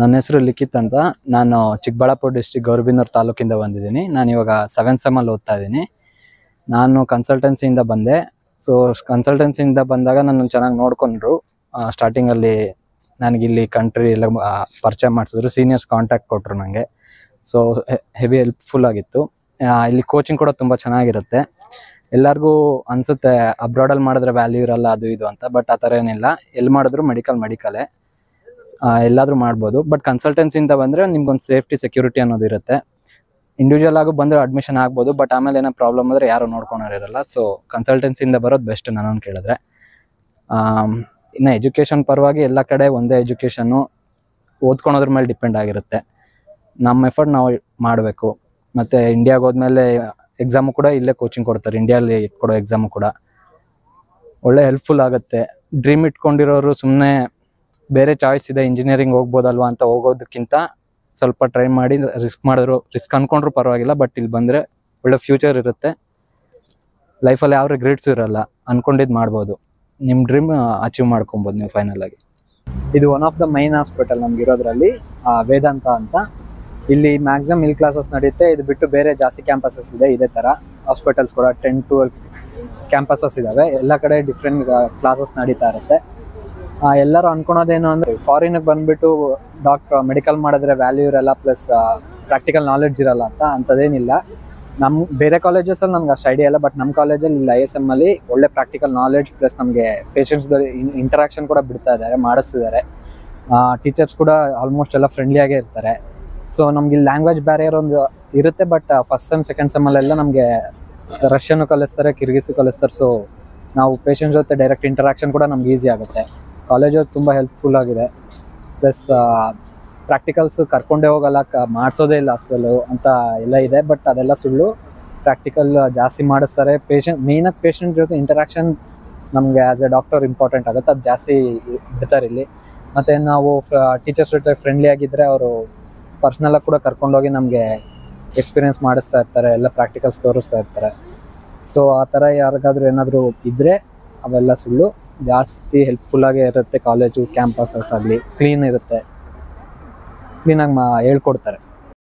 ನನ್ನ ಹೆಸರು ಲಿಖಿತ್ ಅಂತ. ನಾನು ಚಿಕ್ಕಬಳ್ಳಾಪುರ ಡಿಸ್ಟ್ರಿಕ್ಟ್ ಗೌರಿಬಿದನೂರು ತಾಲೂಕಿಂದ ಬಂದಿದ್ದೀನಿ. ನಾನು ಇವಾಗ 7th ಸೆಮ್ ಅಲ್ಲಿ ಓದ್ತಾ ಇದ್ದೀನಿ. ನಾನು ಕನ್ಸಲ್ಟೆನ್ಸಿಯಿಂದ ಬಂದೆ. ಸೊ ಕನ್ಸಲ್ಟೆನ್ಸಿಯಿಂದ ಬಂದಾಗ ನನ್ನ ಚೆನ್ನಾಗಿ ನೋಡಿಕೊಂಡ್ರು. ಸ್ಟಾರ್ಟಿಂಗಲ್ಲಿ ನನಗಿಲ್ಲಿ ಕಂಟ್ರಿ ಎಲ್ಲ ಪರಿಚಯ ಮಾಡಿಸಿದ್ರು, ಸೀನಿಯರ್ಸ್ ಕಾಂಟ್ಯಾಕ್ಟ್ ಕೊಟ್ಟರು ನನಗೆ. ಸೊ ಹೆವಿ ಹೆಲ್ಪ್ಫುಲ್ ಆಗಿತ್ತು. ಇಲ್ಲಿ ಕೋಚಿಂಗ್ ಕೂಡ ತುಂಬ ಚೆನ್ನಾಗಿರುತ್ತೆ. ಎಲ್ಲರಿಗೂ ಅನಿಸುತ್ತೆ ಅಬ್ರಾಡಲ್ಲಿ ಮಾಡಿದ್ರೆ ವ್ಯಾಲ್ಯೂ ಇರಲ್ಲ ಅದು ಇದು ಅಂತ, ಬಟ್ ಆ ಥರ ಏನಿಲ್ಲ. ಎಲ್ಲಿ ಮಾಡಿದ್ರು ಮೆಡಿಕಲೇ, ಎಲ್ಲಾದರೂ ಮಾಡ್ಬೋದು. ಬಟ್ ಕನ್ಸಲ್ಟೆನ್ಸಿಯಿಂದ ಬಂದರೆ ನಿಮ್ಗೊಂದು ಸೇಫ್ಟಿ ಸೆಕ್ಯೂರಿಟಿ ಅನ್ನೋದು ಇರುತ್ತೆ. ಇಂಡಿವಿಜುವಲ್ ಆಗಿ ಬಂದರೆ ಅಡ್ಮಿಷನ್ ಆಗ್ಬೋದು, ಬಟ್ ಆಮೇಲೆ ಏನೋ ಪ್ರಾಬ್ಲಮ್ ಆದರೆ ಯಾರು ನೋಡ್ಕೊಳೋರಿರಲ್ಲ. ಸೊ ಕನ್ಸಲ್ಟೆನ್ಸಿಯಿಂದ ಬರೋದು ಬೆಸ್ಟ್ ನನ್ನನ್ನು ಕೇಳಿದ್ರೆ. ಇನ್ನು ಎಜುಕೇಷನ್ ಪರವಾಗಿ ಎಲ್ಲ ಕಡೆ ಒಂದೇ ಎಜುಕೇಷನ್ನು, ಓದ್ಕೊಳೋದ್ರ ಮೇಲೆ ಡಿಪೆಂಡ್ ಆಗಿರುತ್ತೆ. ನಮ್ಮ ಎಫರ್ಟ್ ನಾವು ಮಾಡಬೇಕು. ಮತ್ತು ಇಂಡಿಯಾಗೆ ಹೋದ್ಮೇಲೆ ಎಕ್ಸಾಮು ಕೂಡ ಇಲ್ಲೇ ಕೋಚಿಂಗ್ ಕೊಡ್ತಾರೆ. ಇಂಡಿಯಲ್ಲಿ ಕೊಡೋ ಎಕ್ಸಾಮು ಕೂಡ ಒಳ್ಳೆ ಹೆಲ್ಪ್ಫುಲ್ ಆಗುತ್ತೆ. ಡ್ರೀಮ್ ಇಟ್ಕೊಂಡಿರೋರು ಸುಮ್ಮನೆ ಬೇರೆ ಚಾಯ್ಸ್ ಇದೆ ಇಂಜಿನಿಯರಿಂಗ್ ಹೋಗ್ಬೋದಲ್ವಾ ಅಂತ ಹೋಗೋದಕ್ಕಿಂತ ಸ್ವಲ್ಪ ಟ್ರೈ ಮಾಡಿ ರಿಸ್ಕ್ ಅಂದ್ಕೊಂಡ್ರೂ ಪರವಾಗಿಲ್ಲ. ಬಟ್ ಇಲ್ಲಿ ಬಂದರೆ ಒಳ್ಳೆ ಫ್ಯೂಚರ್ ಇರುತ್ತೆ. ಲೈಫಲ್ಲಿ ಯಾವ ರಿಗ್ರೆಟ್ಸು ಇರಲ್ಲ. ಅಂದ್ಕೊಂಡಿದ್ದು ಮಾಡ್ಬೋದು. ನಿಮ್ಮ ಡ್ರೀಮ್ ಅಚೀವ್ ಮಾಡ್ಕೊಬೋದು ನೀವು ಫೈನಲ್ ಆಗಿ. ಇದು one of the main hospital ನಮಗಿರೋದ್ರಲ್ಲಿ, ವೇದಾಂತ ಅಂತ. ಇಲ್ಲಿ ಮ್ಯಾಕ್ಸಿಮಮ್ ಮಿಲ್ ಕ್ಲಾಸಸ್ ನಡೆಯುತ್ತೆ. ಇದು ಬಿಟ್ಟು ಬೇರೆ ಜಾಸ್ತಿ ಕ್ಯಾಂಪಸಸ್ ಇದೆ. ಇದೇ ಥರ ಹಾಸ್ಪಿಟಲ್ಸ್ ಕೂಡ 10-12 ಕ್ಯಾಂಪಸಸ್ ಇದ್ದಾವೆ. ಎಲ್ಲ ಕಡೆ ಡಿಫ್ರೆಂಟ್ ಕ್ಲಾಸಸ್ ನಡೀತಾ ಇರುತ್ತೆ. ಎಲ್ಲರೂ ಅಂದ್ಕೊಳೋದೇನು ಅಂದರೆ ಫಾರಿನಿಗೆ ಬಂದುಬಿಟ್ಟು ಮೆಡಿಕಲ್ ಮಾಡಿದ್ರೆ ವ್ಯಾಲ್ಯೂ ಇರಲ್ಲ, ಪ್ಲಸ್ ಪ್ರಾಕ್ಟಿಕಲ್ ನಾಲೆಡ್ಜ್ ಇರಲ್ಲ ಅಂತ. ಅಂಥದ್ದೇನಿಲ್ಲ. ನಮ್ಮ ಬೇರೆ ಕಾಲೇಜಸಲ್ಲಿ ನನಗೆ ಅಷ್ಟು ಐಡಿಯಾ ಇಲ್ಲ, ಬಟ್ ನಮ್ಮ ಕಾಲೇಜಲ್ಲಿ ಇಲ್ಲಿ ISM ಅಲ್ಲಿ ಒಳ್ಳೆ ಪ್ರಾಕ್ಟಿಕಲ್ ನಾಲೆಡ್ಜ್ ಪ್ಲಸ್ ನಮಗೆ ಪೇಷಂಟ್ಸ್ದು ಇಂಟರಾಕ್ಷನ್ ಕೂಡ ಬಿಡ್ತಾ ಇದ್ದಾರೆ, ಮಾಡಿಸ್ತಿದ್ದಾರೆ. ಟೀಚರ್ಸ್ ಕೂಡ ಆಲ್ಮೋಸ್ಟ್ ಎಲ್ಲ ಫ್ರೆಂಡ್ಲಿಯಾಗೇ ಇರ್ತಾರೆ. ಸೊ ನಮ್ಗೆ ಇಲ್ಲಿ ಲ್ಯಾಂಗ್ವೇಜ್ ಬ್ಯಾರಿಯರ್ ಒಂದು ಇರುತ್ತೆ, ಬಟ್ ಫಸ್ಟ್ ಸೆಮ್ ಸೆಕೆಂಡ್ ಸೆಮ್ಮಲ್ಲೆಲ್ಲ ನಮಗೆ ರಷ್ಯನು ಕಲಿಸ್ತಾರೆ, ಕಿರ್ಗಿಸು ಕಲಿಸ್ತಾರೆ. ಸೊ ನಾವು ಪೇಷಂಟ್ಸ್ ಜೊತೆ ಡೈರೆಕ್ಟ್ ಇಂಟರಾಕ್ಷನ್ ಕೂಡ ನಮ್ಗೆ ಈಸಿ ಆಗುತ್ತೆ. ಕಾಲೇಜು ತುಂಬ ಹೆಲ್ಪ್ಫುಲ್ ಆಗಿದೆ. ಪ್ಲಸ್ ಪ್ರಾಕ್ಟಿಕಲ್ಸು ಕರ್ಕೊಂಡೇ ಹೋಗಲ್ಲ, ಮಾಡಿಸೋದೇ ಇಲ್ಲ ಅಸಲು ಅಂತ ಎಲ್ಲ ಇದೆ. ಬಟ್ ಅದೆಲ್ಲ ಸುಳ್ಳು. ಪ್ರಾಕ್ಟಿಕಲ್ ಜಾಸ್ತಿ ಮಾಡಿಸ್ತಾರೆ. ಮೇಯ್ನಾಗಿ ಪೇಷಂಟ್ ಜೊತೆ ಇಂಟರಾಕ್ಷನ್ ನಮಗೆ ಆ್ಯಸ್ ಎ ಡಾಕ್ಟರ್ ಇಂಪಾರ್ಟೆಂಟ್ ಆಗುತ್ತೆ. ಅದು ಜಾಸ್ತಿ ಬಿಡ್ತಾರೆ ಇಲ್ಲಿ. ಮತ್ತು ನಾವು ಟೀಚರ್ಸ್ ಜೊತೆ ಫ್ರೆಂಡ್ಲಿ ಆಗಿದ್ದರೆ ಅವರು ಪರ್ಸ್ನಲಾಗಿ ಕೂಡ ಕರ್ಕೊಂಡೋಗಿ ನಮಗೆ ಎಕ್ಸ್ಪೀರಿಯೆನ್ಸ್ ಮಾಡಿಸ್ತಾ ಇರ್ತಾರೆ, ಎಲ್ಲ ಪ್ರಾಕ್ಟಿಕಲ್ಸ್ ತೋರಿಸ್ತಾ ಇರ್ತಾರೆ. ಸೊ ಆ ಥರ ಯಾರಿಗಾದ್ರೂ ಏನಾದರೂ ಇದ್ದರೆ ಅವೆಲ್ಲ ಸುಳ್ಳು. ಜಾಸ್ತಿ ಹೆಲ್ಪ್ಫುಲ್ಲಾಗೇ ಇರುತ್ತೆ ಕಾಲೇಜು, ಕ್ಯಾಂಪಸಸ್ ಆಗಲಿ ಕ್ಲೀನ್ ಇರುತ್ತೆ, ಕ್ಲೀನಾಗಿ ಹೇಳ್ಕೊಡ್ತಾರೆ.